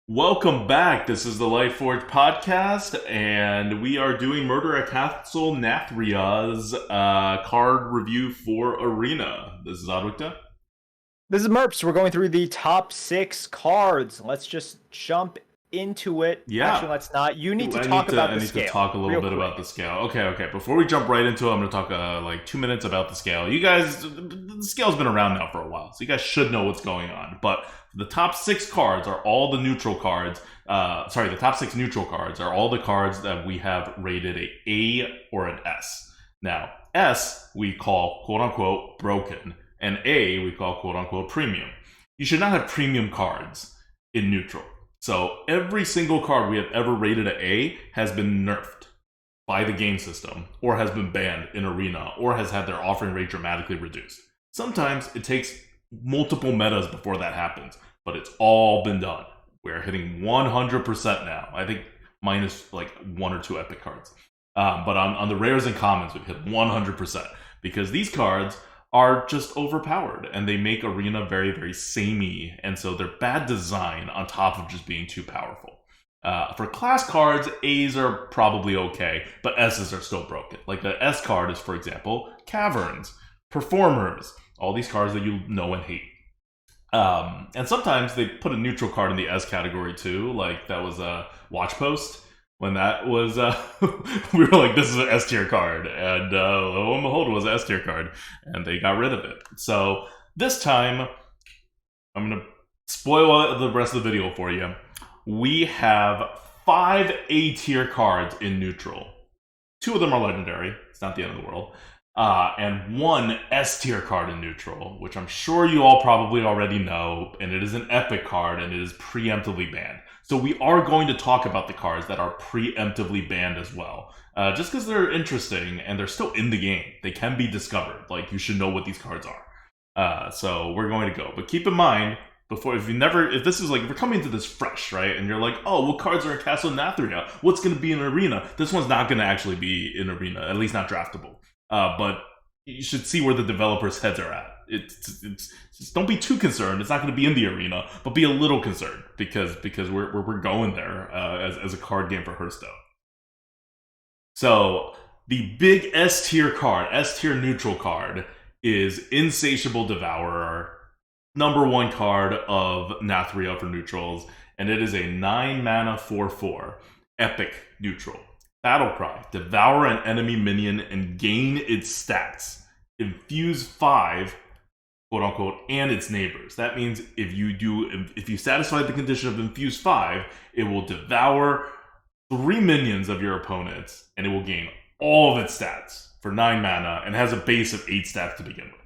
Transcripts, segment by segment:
Welcome back. This is the Lightforge podcast, and we are doing Murder at Castle Nathria's card review for Arena. This is Adwikta. This is Merps. We're going through the top 6 cards. Let's just jump into it. Yeah, Actually, let's not. You need Ooh, to I talk need to about I the need to scale talk a little real bit about quick. the scale. Okay. Before we jump right into it, I'm going to talk like 2 minutes about the scale. You guys, the scale's been around now for a while, so you guys should know what's going on. But the top 6 cards are all the neutral cards. The top 6 neutral cards are all the cards that we have rated A or an S. Now, S we call quote unquote broken, and A we call quote unquote premium. You should not have premium cards in neutral. So every single card we have ever rated at A has been nerfed by the game system, or has been banned in Arena, or has had their offering rate dramatically reduced. Sometimes it takes multiple metas before that happens, but it's all been done. We're hitting 100% now. I think minus like 1 or 2 epic cards. But on the rares and commons, we've hit 100% because these cards are just overpowered and they make Arena very, very samey. And so they're bad design on top of just being too powerful. For class cards, A's are probably okay, but S's are still broken. Like the S card is, for example, Caverns, Performers, all these cards that you know and hate. And sometimes they put a neutral card in the S category too, like that was a Watch Post. When that was, we were like, this is an S tier card, and lo and behold, it was an S tier card, and they got rid of it. So this time, I'm gonna spoil the rest of the video for you. We have 5 A tier cards in neutral. 2 of them are legendary. It's not the end of the world. And 1 S tier card in neutral, which I'm sure you all probably already know, and it is an epic card, and it is preemptively banned. So we are going to talk about the cards that are preemptively banned as well. Just because they're interesting, and they're still in the game. They can be discovered. Like, you should know what these cards are. So we're going to go. But keep in mind, if this is like, if you're coming into this fresh, right, and you're like, oh, what cards are in Castle Nathria? What's going to be in Arena? This one's not going to actually be in Arena, at least not draftable. But you should see where the developers' heads are at. It's don't be too concerned. It's not going to be in the Arena, but be a little concerned because we're going there as a card game for Hearthstone. So the big S tier card, S tier neutral card, is Insatiable Devourer, number 1 card of Nathria for neutrals, and it is a 9-mana 4/4 epic neutral. Battlecry: devour an enemy minion and gain its stats. Infuse 5, quote unquote, and its neighbors. That means if you satisfy the condition of infuse 5, it will devour 3 minions of your opponents, and it will gain all of its stats for 9 mana, and has a base of 8 stats to begin with.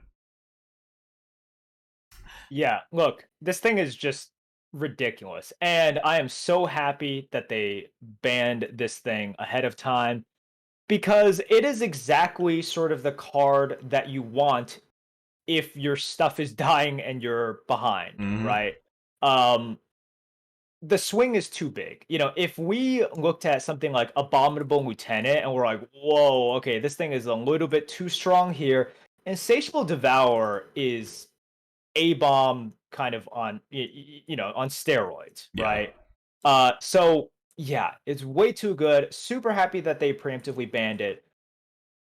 Yeah, look, this thing is just ridiculous. And I am so happy that they banned this thing ahead of time because it is exactly sort of the card that you want if your stuff is dying and you're behind, Mm-hmm. right? Um, the swing is too big. If we looked at something like Abominable Lieutenant and we're like, whoa, okay, this thing is a little bit too strong here. Insatiable Devourer is A bomb kind of on on steroids, Yeah. right? So yeah, it's way too good. Super happy that they preemptively banned it.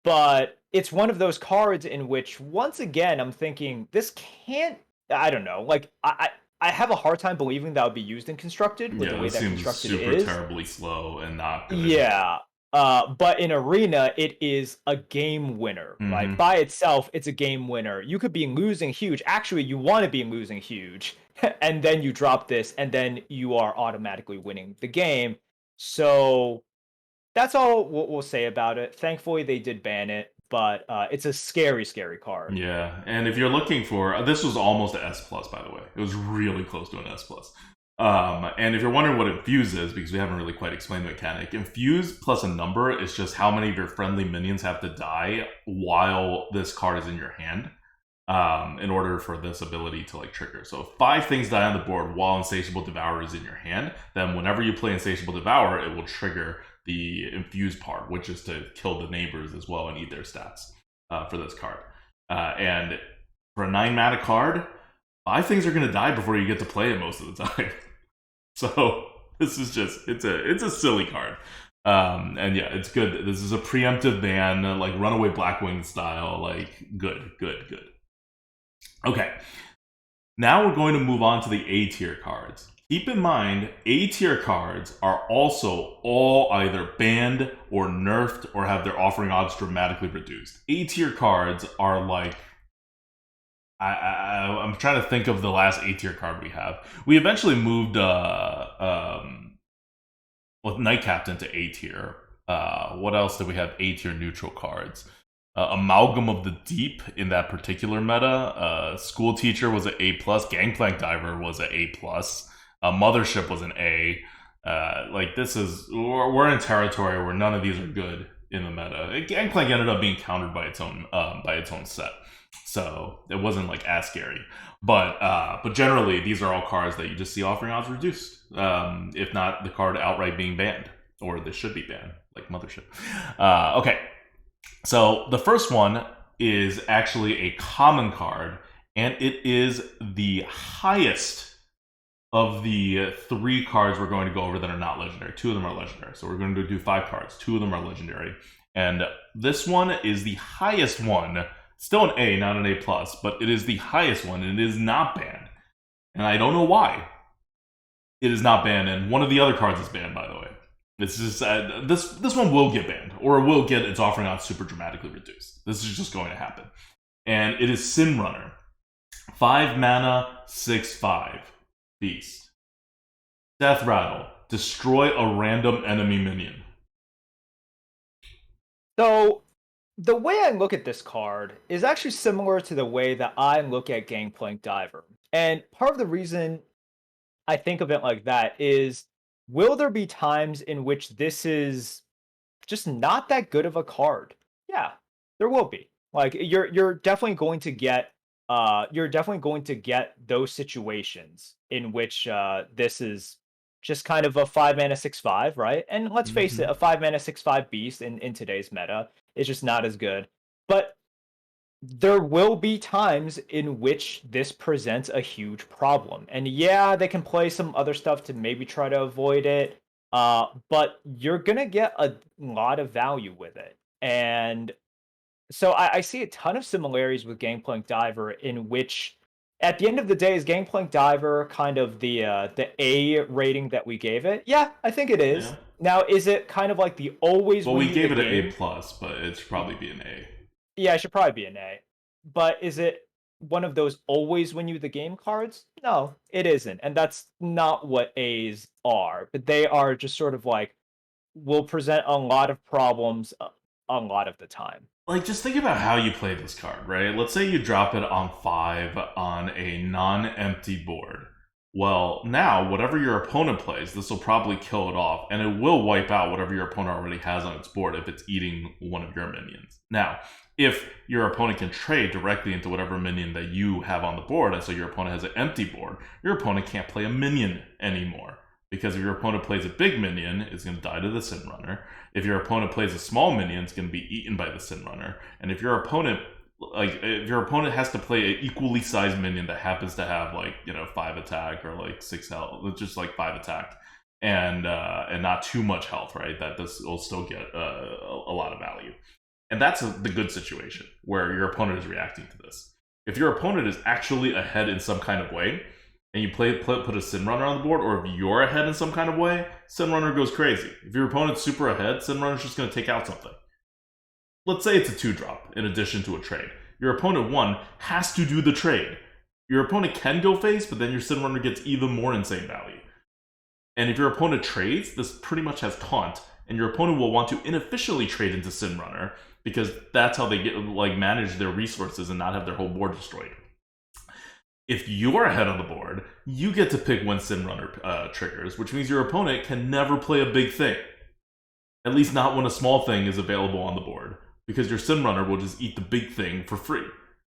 But it's one of those cards in which once again I'm thinking this can't. I don't know. Like I have a hard time believing that would be used in constructed with Yeah, the way this that seems constructed super is. terribly slow and not good. Yeah. But in arena, it is a game winner, right? Mm-hmm. By itself, it's a game winner. You could be losing huge. Actually, you want to be losing huge, and then you drop this, and then you are automatically winning the game. So that's all we'll say about it. Thankfully, they did ban it, but it's a scary, scary card. Yeah, and if you're looking for this was almost an S plus, by the way. It was really close to an S plus. And if you're wondering what infuse is, because we haven't really quite explained the mechanic, infuse plus a number is just how many of your friendly minions have to die while this card is in your hand, in order for this ability to like trigger. So if 5 things die on the board while Insatiable Devourer is in your hand, then whenever you play Insatiable Devourer, it will trigger the infuse part, which is to kill the neighbors as well and eat their stats for this card. And for a 9 mana card, 5 things are going to die before you get to play it most of the time. So this is just it's a silly card. And yeah, it's good. This is a preemptive ban, like Runaway Blackwing style. Like good. Okay, now we're going to move on to the A tier cards. Keep in mind, A tier cards are also all either banned or nerfed or have their offering odds dramatically reduced. A tier cards are like I'm trying to think of the last A tier card we have. We eventually moved Knight Captain to A tier. What else did we have A tier neutral cards? Amalgam of the Deep in that particular meta. School Teacher was an A plus. Gangplank Diver was an A plus. Mothership was an A. Like this is we're in territory where none of these are good in the meta. Gangplank ended up being countered by its own set, so it wasn't like as scary. But generally, these are all cards that you just see offering odds reduced. If not the card outright being banned, or they should be banned, like Mothership. Okay. So the first one is actually a common card, and it is the highest of the 3 cards we're going to go over that are not legendary. 2 of them are legendary. So we're going to do 5 cards. 2 of them are legendary. And this one is the highest one. Still an A, not an A+, but it is the highest one, and it is not banned. And I don't know why it is not banned, and one of the other cards is banned, by the way. This is this one will get banned, or it will get its offering odds super dramatically reduced. This is just going to happen. And it is Simrunner. 5 mana, 6/5. Beast. Death Rattle. Destroy a random enemy minion. So, the way I look at this card is actually similar to the way that I look at Gangplank Diver. And part of the reason I think of it like that is, will there be times in which this is just not that good of a card? Yeah, there will be. Like you're definitely going to get those situations in which this is just kind of a 5 mana 6/5, right? And let's face it, a 5 mana 6/5 beast in today's meta is just not as good. But there will be times in which this presents a huge problem. And yeah, they can play some other stuff to maybe try to avoid it. But you're gonna get a lot of value with it. And so I see a ton of similarities with Gangplank Diver, in which at the end of the day, is Gangplank Diver kind of the A rating that we gave it? Yeah, I think it is. Yeah. Now, is it kind of like the always? Well, we gave it an A+, but it should probably be an A. Yeah, it should probably be an A. But is it one of those always win you the game cards? No, it isn't. And that's not what A's are. But they are just sort of like, will present a lot of problems a lot of the time. Like, just think about how you play this card, right? Let's say you drop it on 5 on a non-empty board. Well, now, whatever your opponent plays, this will probably kill it off, and it will wipe out whatever your opponent already has on its board if it's eating one of your minions. Now, if your opponent can trade directly into whatever minion that you have on the board, and so your opponent has an empty board, your opponent can't play a minion anymore. Because if your opponent plays a big minion, it's going to die to the Simrunner. If your opponent plays a small minion, it's going to be eaten by the Simrunner. And if your opponent has to play an equally sized minion that happens to have 5 attack or 6 health, just 5 attack, and not too much health, right? That this will still get a lot of value. And that's the good situation where your opponent is reacting to this. If your opponent is actually ahead in some kind of way, and you put a Simrunner on the board, or if you're ahead in some kind of way, Simrunner goes crazy. If your opponent's super ahead, Simrunner's just going to take out something. Let's say it's a 2-drop in addition to a trade. Your opponent, 1, has to do the trade. Your opponent can go face, but then your Simrunner gets even more insane value. And if your opponent trades, this pretty much has taunt, and your opponent will want to inefficiently trade into Simrunner, because that's how they get manage their resources and not have their whole board destroyed. If you're ahead on the board, you get to pick when Simrunner triggers, which means your opponent can never play a big thing. At least not when a small thing is available on the board, because your Simrunner will just eat the big thing for free.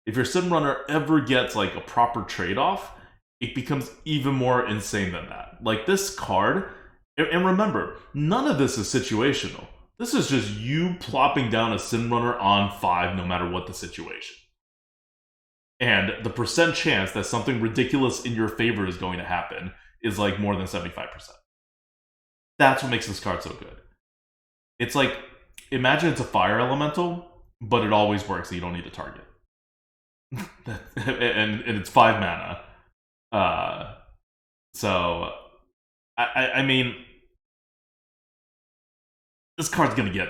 If your Simrunner ever gets a proper trade-off, it becomes even more insane than that. This card, and remember, none of this is situational. This is just you plopping down a Simrunner on 5 no matter what the situation. And the percent chance that something ridiculous in your favor is going to happen is like more than 75%. That's what makes this card so good. It's like, imagine it's a fire elemental, but it always works and you don't need to target. and it's 5 mana. So, I mean, this card's going to get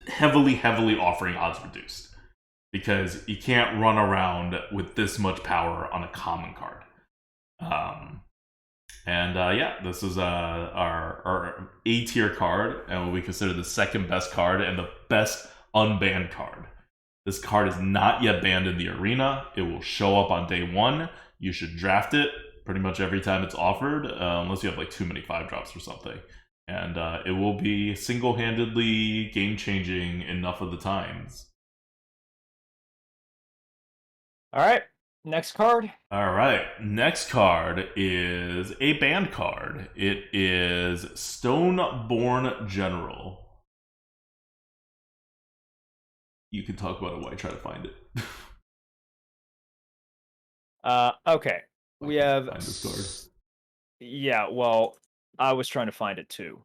heavily offering odds reduced. Because you can't run around with this much power on a common card. Yeah, this is our A tier card, and what we consider the second best card and the best unbanned card. This card is not yet banned in the arena. It will show up on day 1. You should draft it pretty much every time it's offered, unless you have like too many 5-drops or something. And it will be single-handedly game-changing enough of the times. All right, next card. All right, next card is a banned card. It is Stoneborn General. You can talk about it while I try to find it. Okay. We have find this card. Yeah, well, I was trying to find it too.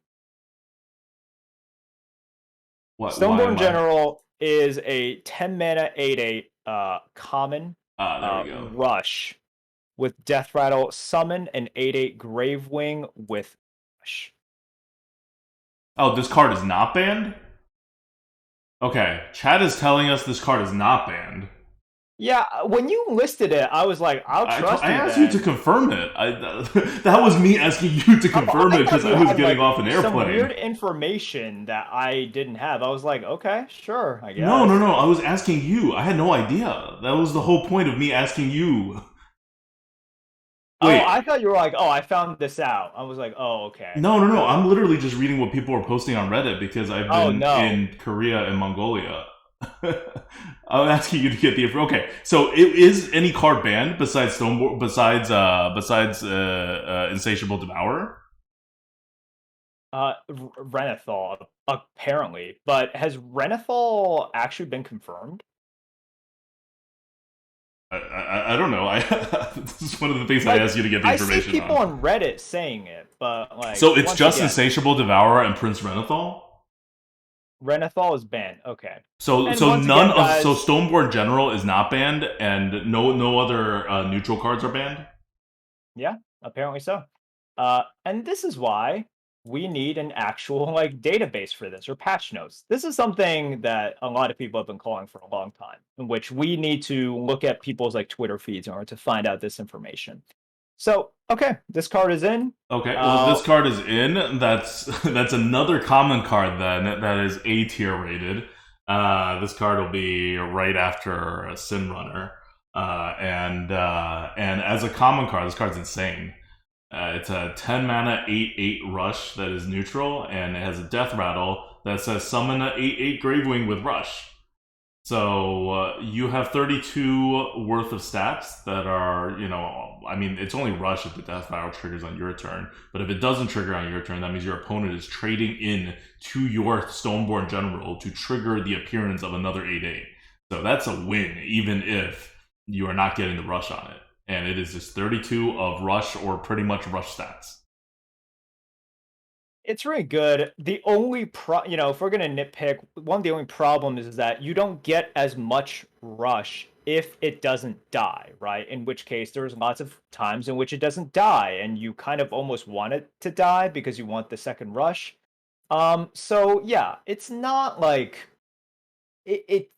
Stoneborn General is a 10 mana 8/8 common there we go. rush with Death Rattle. Summon an 8/8 Gravewing with rush. Oh, this card is not banned? Okay, chat is telling us this card is not banned. Yeah, when you listed it, I was like, I'll trust you. I asked you to confirm it. That was me asking you to confirm it because I was getting off an airplane. Some weird information that I didn't have. I was like, okay, sure, I guess. No. I was asking you. I had no idea. That was the whole point of me asking you. Wait. Oh, I thought you were like, oh, I found this out. I was like, oh, okay. No. I'm literally just reading what people are posting on Reddit because I've been in Korea and Mongolia. I'm asking you to get the info. Okay, so is any card banned besides Stoneborn, besides Insatiable Devourer? Renathal, apparently, but has Renathal actually been confirmed? I don't know. This is one of the things I asked you to get the information on. I see people on Reddit saying it, but like, so it's just Insatiable Devourer and Prince Renathal. Renathal is banned. Okay. So Stoneborn General is not banned, and no other neutral cards are banned. Yeah, apparently so. And this is why we need an actual like database for this, or patch notes. This is something that a lot of people have been calling for a long time, in which we need to look at people's like Twitter feeds in order to find out this information. So, okay, this card is in. Okay, well, this card is in. That's another common card then that is A tier rated. This card will be right after Simrunner. And as a common card, this card's insane. It's a 10 mana 8/8 rush that is neutral, and it has a death rattle that says summon an 8/8 Gravewing with rush. So you have 32 worth of stats that are, I mean, it's only rush if the death rattle triggers on your turn. But if it doesn't trigger on your turn, that means your opponent is trading in to your Stoneborn General to trigger the appearance of another 8/8. So that's a win, even if you are not getting the rush on it. And it is just 32 of rush or pretty much rush stats. It's really good. The only if we're gonna nitpick, one of the only problems is that you don't get as much rush if it doesn't die, right? In which case, there's lots of times in which it doesn't die, and you kind of almost want it to die because you want the second rush. So yeah, it's not like it.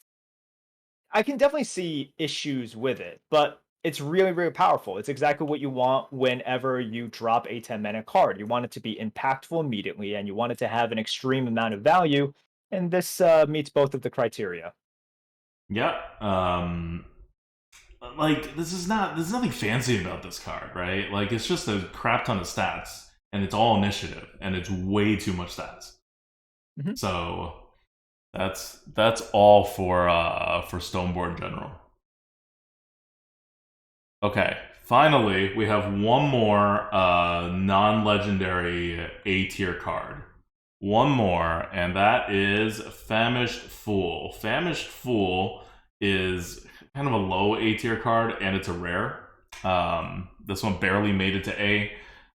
I can definitely see issues with it, but it's really, really powerful. It's exactly what you want whenever you drop a 10 mana card. You want it to be impactful immediately, and you want it to have an extreme amount of value, and this meets both of the criteria. Yeah. Like, there's nothing fancy about this card, right? Like, it's just a crap ton of stats, and it's all initiative, and it's way too much stats. Mm-hmm. So that's all for Stoneborn General. Okay, finally, we have one more non-legendary A-tier card. One more, and that is Famished Fool. Famished Fool is kind of a low A-tier card, and it's a rare. This one barely made it to A.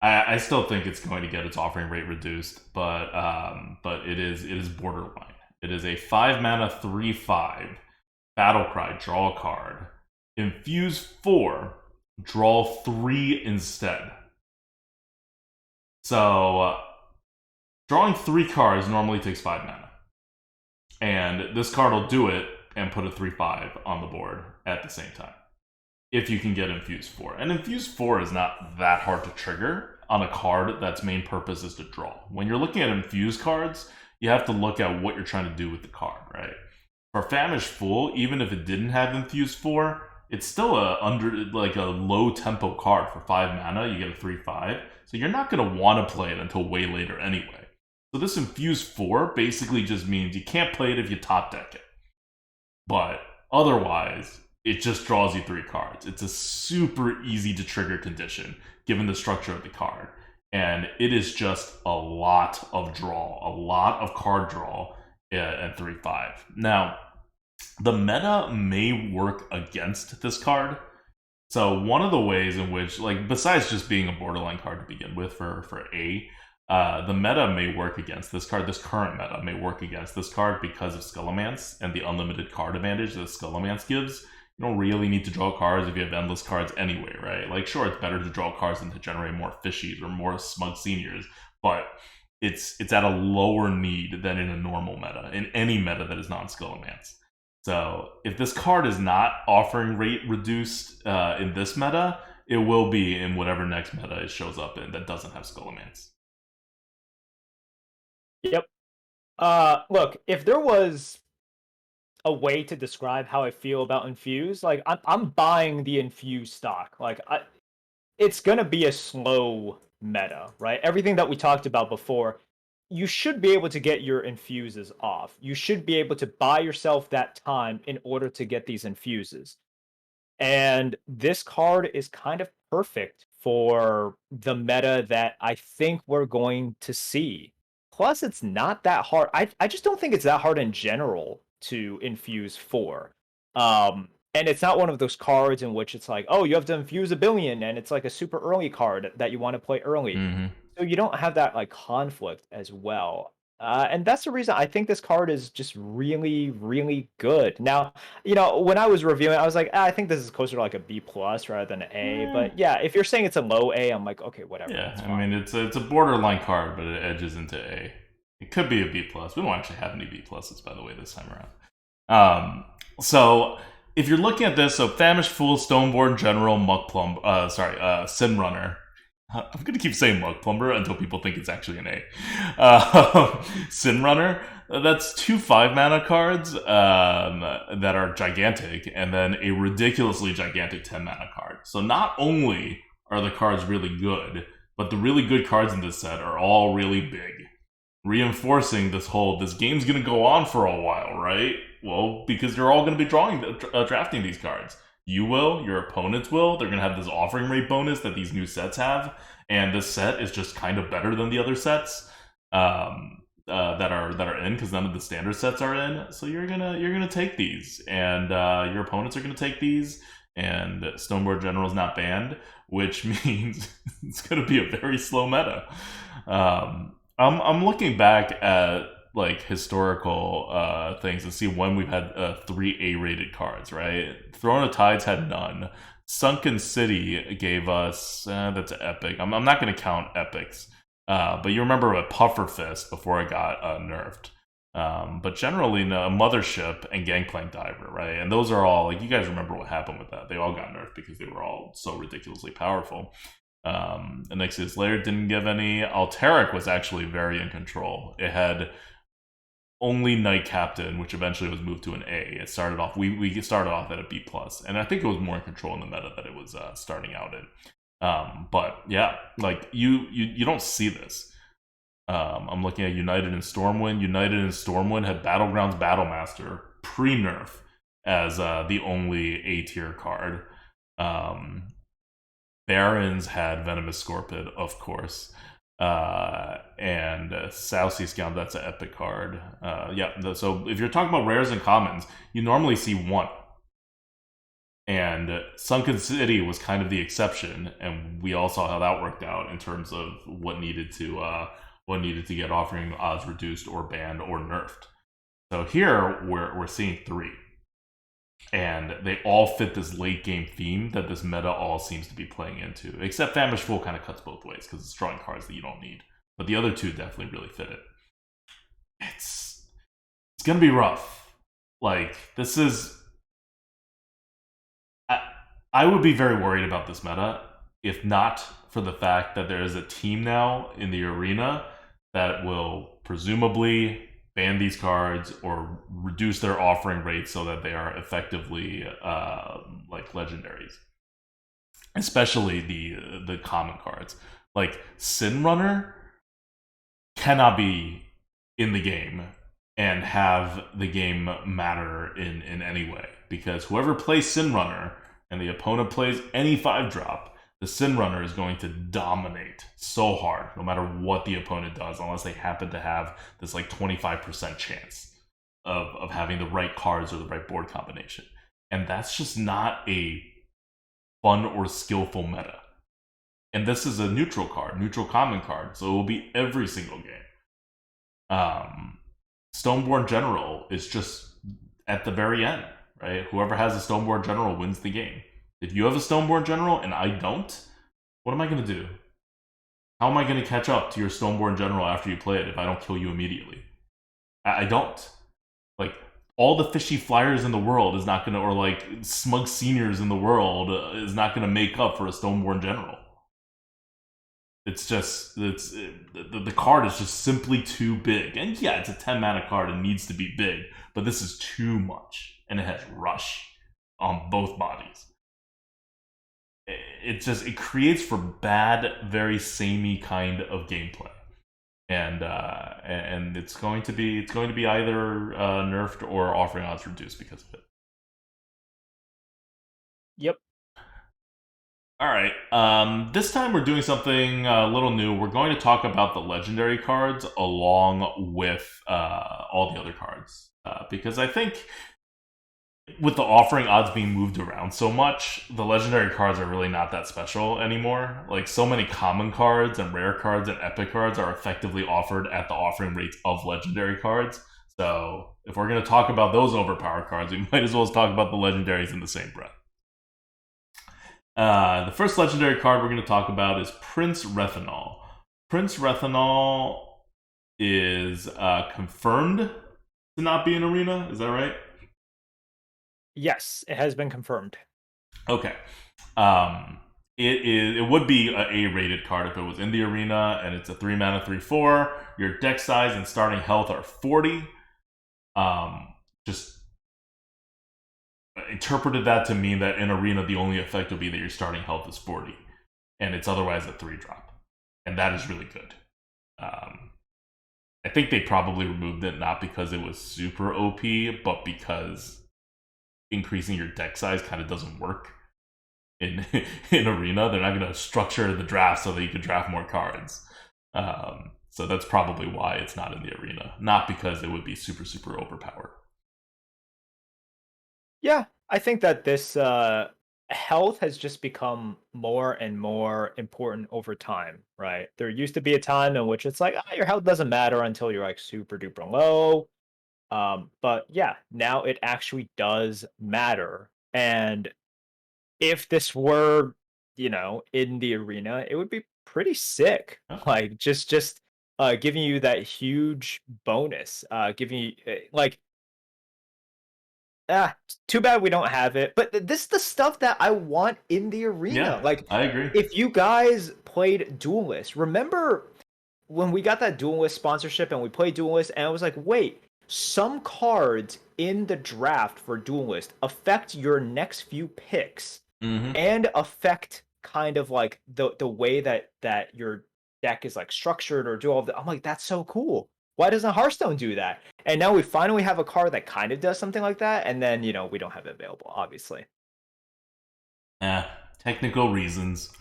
I still think it's going to get its offering rate reduced, but it is borderline. It is a 5 mana 3/5 battle cry, draw a card, infuse 4, draw 3 instead. So drawing 3 cards normally takes 5 mana, and this card will do it and put a 3/5 on the board at the same time. If you can get Infuse 4. And Infuse 4 is not that hard to trigger on a card that's main purpose is to draw. When you're looking at Infuse cards, you have to look at what you're trying to do with the card, right? For Famished Fool, even if it didn't have Infuse 4, it's still a low tempo card for 5 mana. You get a 3/5. So you're not going to want to play it until way later anyway. So this Infuse 4 basically just means you can't play it if you top deck it. But otherwise, it just draws you 3 cards. It's a super easy to trigger condition, given the structure of the card. And it is just a lot of draw, a lot of card draw at 3/5. Now, the meta may work against this card. So one of the ways in which, like, besides just being a borderline card to begin with for A, the meta may work against this card. This current meta may work against this card because of Skullomance and the unlimited card advantage that Skullomance gives. You don't really need to draw cards if you have endless cards anyway, right? Like, sure, it's better to draw cards than to generate more fishies or more smug seniors, but it's at a lower need than in a normal meta, in any meta that is non-Skullomance. So if this card is not offering rate reduced in this meta, it will be in whatever next meta it shows up in that doesn't have Skullomance. Yep. Look, if there was a way to describe how I feel about Infuse, like I'm buying the Infuse stock. Like it's gonna be a slow meta, right? Everything that we talked about before, you should be able to get your infuses off. You should be able to buy yourself that time in order to get these infuses. And this card is kind of perfect for the meta that I think we're going to see. Plus, it's not that hard. I just don't think it's that hard in general to infuse 4. And it's not one of those cards in which it's like, oh, you have to infuse 1 billion, and it's like a super early card that you want to play early. Mm-hmm. So you don't have that like conflict as well. And that's the reason I think this card is just really, really good. Now, when I was reviewing, I was like, I think this is closer to like a B plus rather than an A. But yeah, if you're saying it's a low A, I'm like, okay, whatever. Yeah, I mean it's a borderline card, but it edges into A. It could be a B plus. We don't actually have any B pluses, by the way, this time around. So if you're looking at this, so Famished Fool, Stoneborn General, Simrunner. I'm gonna keep saying Mug Plumber until people think it's actually an A. Simrunner. That's 2 5-mana cards that are gigantic, and then a ridiculously gigantic 10-mana card. So not only are the cards really good, but the really good cards in this set are all really big, reinforcing this game's gonna go on for a while, right? Well, because you're all gonna be drafting these cards. You will, your opponents will. They're going to have this offering rate bonus that these new sets have, and this set is just kind of better than the other sets that are in, because none of the standard sets are in. So you're gonna take these, and your opponents are gonna take these, and Stoneborn General is not banned, which means it's gonna be a very slow meta. I'm looking back at like historical things and see when we've had 3 A-rated cards, right? Throne of Tides had none. Sunken City gave us that's an epic. I'm not going to count epics, but you remember a Puffer Fist before it got nerfed. But generally, no, Mothership and Gangplank Diver, right? And those are all like, you guys remember what happened with that? They all got nerfed because they were all so ridiculously powerful. Onyxia's Lair didn't give any. Alteric was actually very in control. It had only Knight Captain, which eventually was moved to an A. It started off, we started off at a B plus, and I think it was more in control in the meta that it was starting out in. But yeah, like you don't see this. I'm looking at United and Stormwind. United and Stormwind had Battlegrounds Battlemaster pre-nerf as the only A tier card. Barons had Venomous Scorpid, of course. And Southsea Scam, that's an epic card. So if you're talking about rares and commons, you normally see 1. And Sunken City was kind of the exception, and we all saw how that worked out in terms of what needed to get offering odds reduced or banned or nerfed. So here we're seeing three, and they all fit this late game theme that this meta all seems to be playing into. Except Famished Fool kind of cuts both ways because it's drawing cards that you don't need, but the other two definitely really fit it. It's gonna be rough. Like this is. I would be very worried about this meta if not for the fact that there is a team now in the arena that will presumably ban these cards or reduce their offering rates so that they are effectively like legendaries, especially the common cards. Like Simrunner cannot be in the game and have the game matter in any way, because whoever plays Simrunner and the opponent plays any 5-drop, the Simrunner is going to dominate so hard, no matter what the opponent does, unless they happen to have this like 25% chance of having the right cards or the right board combination. And that's just not a fun or skillful meta. And this is a neutral card, neutral common card, so it will be every single game. Stoneborn General is just at the very end, right? Whoever has a Stoneborn General wins the game. If you have a Stoneborn General and I don't, what am I going to do? How am I going to catch up to your Stoneborn General after you play it if I don't kill you immediately? I don't. Like, all the fishy flyers in the world is not going to, or like smug seniors in the world is not going to make up for a Stoneborn General. It's just, the card is just simply too big. And yeah, it's a 10 mana card and needs to be big, but this is too much. And it has Rush on both bodies. It creates for bad, very samey kind of gameplay. And it's going to be either nerfed or offering odds reduced because of it. Yep. All right. This time we're doing something a little new. We're going to talk about the legendary cards along with all the other cards, because I think with the offering odds being moved around so much, the legendary cards are really not that special anymore. Like, so many common cards and rare cards and epic cards are effectively offered at the offering rates of legendary cards. So if we're going to talk about those overpowered cards, we might as well talk about the legendaries in the same breath. The first legendary card we're going to talk about is Prince Renathal. Prince Renathal is confirmed to not be in Arena. Is that right? Yes, it has been confirmed. Okay. It would be a A-rated card if it was in the Arena, and it's a 3 mana 3/4. Your deck size and starting health are 40. Just interpreted that to mean that in Arena the only effect will be that your starting health is 40, and it's otherwise a 3-drop, and that is really good. I think they probably removed it not because it was super OP, but because increasing your deck size kind of doesn't work in Arena. They're not going to structure the draft so that you can draft more cards. So that's probably why it's not in the Arena, not because it would be super overpowered. Yeah, I think that this health has just become more and more important over time, right? There used to be a time in which it's like, your health doesn't matter until you're like super duper low. But yeah, now it actually does matter. And if this were, in the Arena, it would be pretty sick. Like just giving you that huge bonus, giving you like too bad we don't have it. But this is the stuff that I want in the Arena. Yeah, like, I agree. If you guys played Duelist, remember when we got that Duelist sponsorship and we played Duelist, and I was like, wait, some cards in the draft for Duelist affect your next few picks and affect kind of like the way that your deck is like structured or do all that. I'm like, that's so cool. Why doesn't Hearthstone do that? And now we finally have a card that kind of does something like that, and then we don't have it available, obviously. Technical reasons.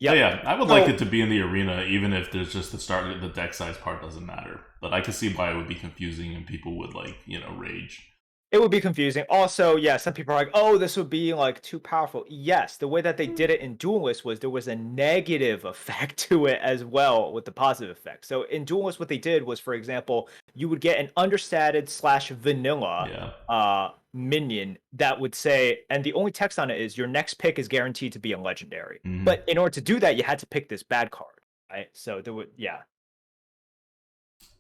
Yep. So yeah, I would like it to be in the Arena, even if there's just the deck size part doesn't matter. But I can see why it would be confusing and people would rage. It would be confusing. Also, yeah, some people are like, "Oh, this would be like too powerful." Yes, the way that they did it in Duelist was there was a negative effect to it as well with the positive effect. So in Duelist, what they did was, for example, you would get an understated slash vanilla Yeah. minion that would say, and the only text on it is your next pick is guaranteed to be a legendary. Hmm. But in order to do that, you had to pick this bad card, right? So there would, yeah.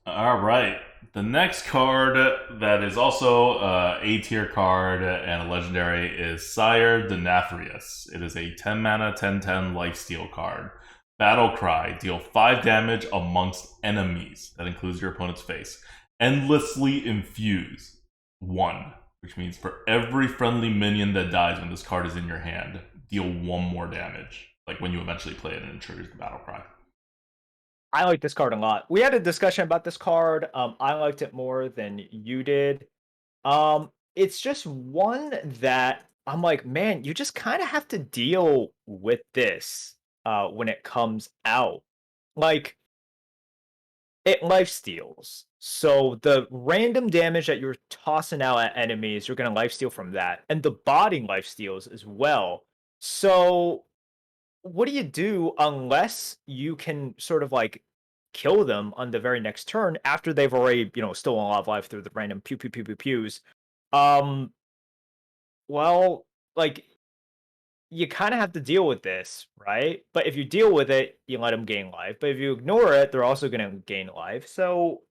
All right. The next card that is also A tier card and a legendary is Sire Denathrius. It is a 10 mana, 10/10 lifesteal card. Battle Cry. Deal 5 damage amongst enemies. That includes your opponent's face. Endlessly infuse 1, which means for every friendly minion that dies when this card is in your hand, deal 1 more damage. Like when you eventually play it and it triggers the Battle Cry. I like this card a lot. We had a discussion about this card. I liked it more than you did. It's just one that I'm like, man, you just kind of have to deal with this when it comes out. Like, it life steals. So the random damage that you're tossing out at enemies, you're gonna life steal from that. And the body life steals as well. So what do you do unless you can sort of like kill them on the very next turn after they've already, stolen a lot of life through the random pew pew pew pew pews? Um, well, like you kind of have to deal with this, right? But if you deal with it, you let them gain life. But if you ignore it, they're also going to gain life. So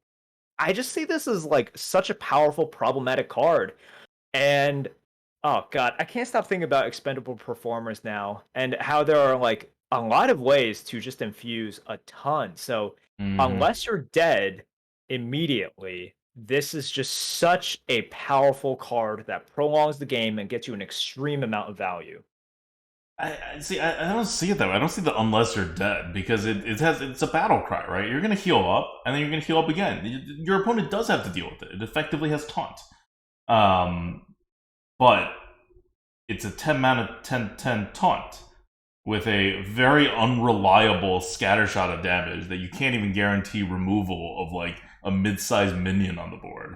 I just see this as like such a powerful, problematic card. And oh god, I can't stop thinking about expendable performers now and how there are like a lot of ways to just infuse a ton. So Hmm. unless you're dead immediately, this is just such a powerful card that prolongs the game and gets you an extreme amount of value. I see. I don't see it that way. I don't see the unless you're dead because it's a battle cry, right? You're gonna heal up and then you're gonna heal up again. Your opponent does have to deal with it. It effectively has taunt, um, but it's a 10 mana 10/10 taunt with a very unreliable scatter shot of damage that you can't even guarantee removal of like a mid-sized minion on the board.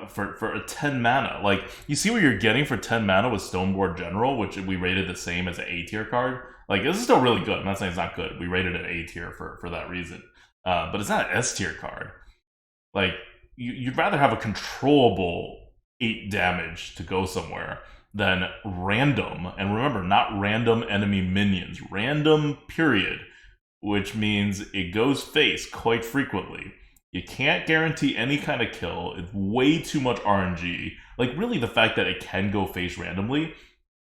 For a 10 mana. Like, you see what you're getting for 10 mana with Stoneborn General, which we rated the same as an A tier card. Like, this is still really good. I'm not saying it's not good. We rated it A tier for that reason. But it's not an S tier card. Like, you'd rather have a controllable 8 damage to go somewhere than random, and remember, not random enemy minions, random period, which means it goes face quite frequently. You can't guarantee any kind of kill. It's way too much RNG. Like, really, the fact that it can go face randomly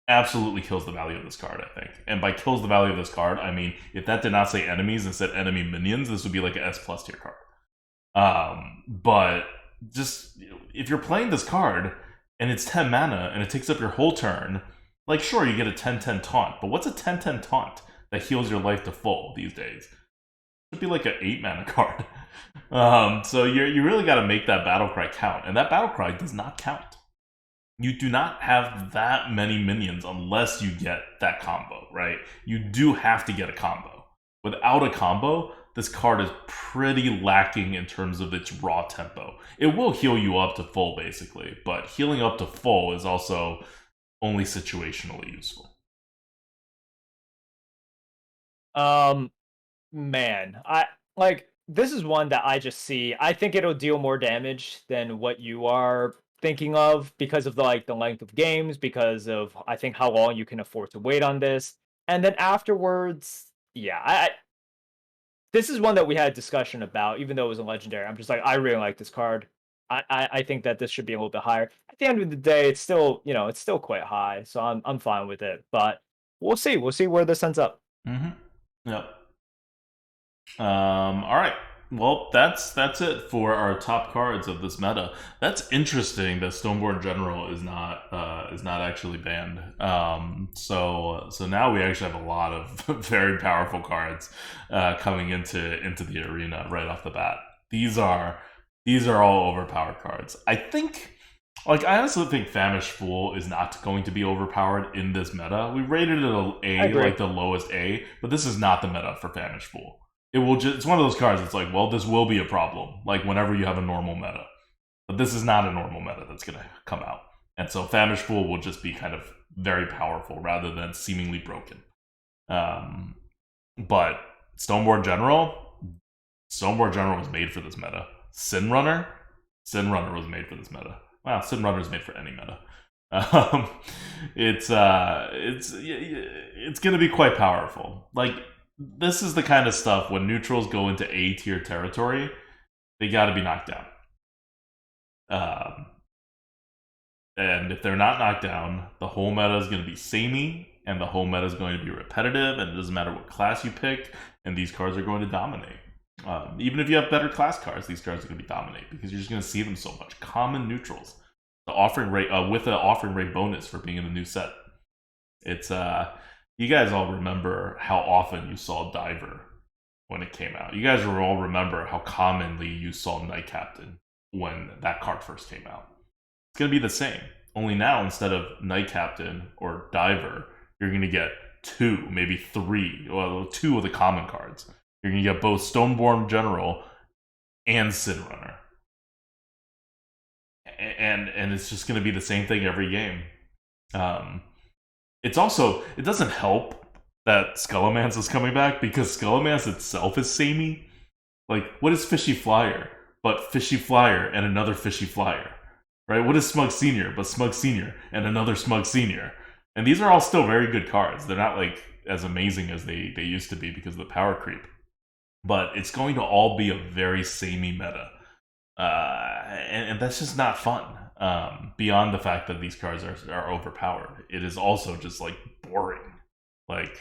absolutely kills the value of this card, I think. And by kills the value of this card, I mean, if that did not say enemies and said enemy minions, this would be like an S plus tier card. But just, if you're playing this card and it's 10 mana and it takes up your whole turn, like, sure, you get a 10/10 taunt, but what's a 10/10 taunt that heals your life to full these days? It should be like an 8 mana card. So you really got to make that battle cry count, and that battle cry does not count. You do not have that many minions unless you get that combo, right? You do have to get a combo. Without a combo, this card is pretty lacking in terms of its raw tempo. It will heal you up to full, basically, but healing up to full is also only situationally useful. Um, Man, I like this is one that I just see. I think it'll deal more damage than what you are thinking of because of the length of games, because of I think how long you can afford to wait on this. And then afterwards, yeah, this is one that we had a discussion about, even though it was a legendary. I'm just like, I really like this card. I think that this should be a little bit higher. At the end of the day, it's still, it's still quite high, so I'm fine with it. But we'll see. We'll see where this ends up. Mm-hmm. Yep. All right. Well, that's it for our top cards of this meta. That's interesting that Stoneborn General is not actually banned. So now we actually have a lot of very powerful cards coming into the arena right off the bat. These are all overpowered cards. I think. Like, I honestly think Famished Fool is not going to be overpowered in this meta. We rated it I A, agree. like the lowest A, but this is not the meta for Famished Fool. It will just, it's one of those cards that's like, well, this will be a problem, like whenever you have a normal meta. But this is not a normal meta that's going to come out. And so Famished Fool will just be kind of very powerful rather than seemingly broken. But Stoneborn General was made for this meta. Simrunner was made for this meta. Wow, Simrunner is made for any meta. It's gonna be quite powerful. Like, this is the kind of stuff when neutrals go into A tier territory, they got to be knocked down. And if they're not knocked down, the whole meta is going to be samey, and the whole meta is going to be repetitive, and it doesn't matter what class you pick, and these cards are going to dominate. Even if you have better class cards, these cards are going to be dominate because you're just going to see them so much. Common neutrals, the offering rate with an offering rate bonus for being in the new set. It's you guys all remember how often you saw Diver when it came out. You guys all remember how commonly you saw Knight Captain when that card first came out. It's going to be the same. Only now, instead of Knight Captain or Diver, you're going to get 2, maybe 3, well, 2 of the common cards. You're going to get both Stoneborn General and Simrunner. And it's just going to be the same thing every game. It doesn't help that Skullomance is coming back, because Skullomance itself is samey. Like, what is Fishy Flyer but Fishy Flyer and another Fishy Flyer? Right? What is Smug Senior but Smug Senior and another Smug Senior? And these are all still very good cards. They're not like as amazing as they used to be because of the power creep. But it's going to all be a very samey meta. And that's just not fun. Beyond the fact that these cards are overpowered, it is also just like boring. Like,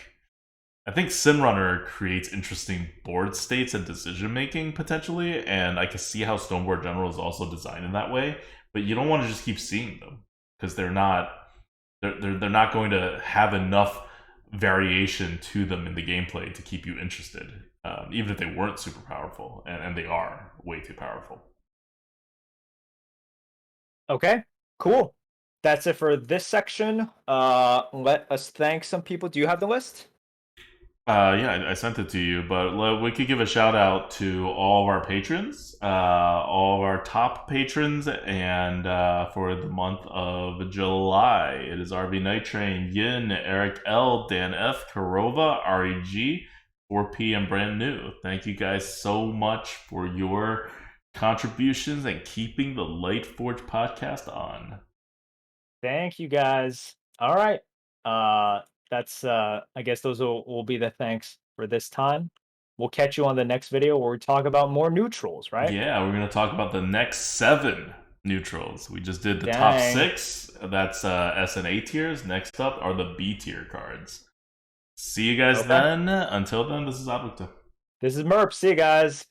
I think Simrunner creates interesting board states and decision making potentially, and I can see how Stoneborn General is also designed in that way. But you don't want to just keep seeing them because they're not going to have enough variation to them in the gameplay to keep you interested, even if they weren't super powerful, and they are way too powerful. Okay, cool. That's it for this section. Let us thank some people. Do you have the list? Yeah, I sent it to you, but we could give a shout out to all of our patrons, all of our top patrons, and for the month of July, it is RV Night Train, Yin, Eric L, Dan F, Karova, REG, 4P, and Brand New. Thank you guys so much for your contributions and keeping the Lightforge podcast on. Thank you guys. All right. That's I guess those will be the thanks for this time. We'll catch you on the next video where we talk about more neutrals, right? Yeah, we're gonna talk about the next 7 neutrals. We just did the top 6. That's S and A tiers. Next up are the B tier cards. See you guys then. Until then, this is Abukta. This is Merp. See you guys.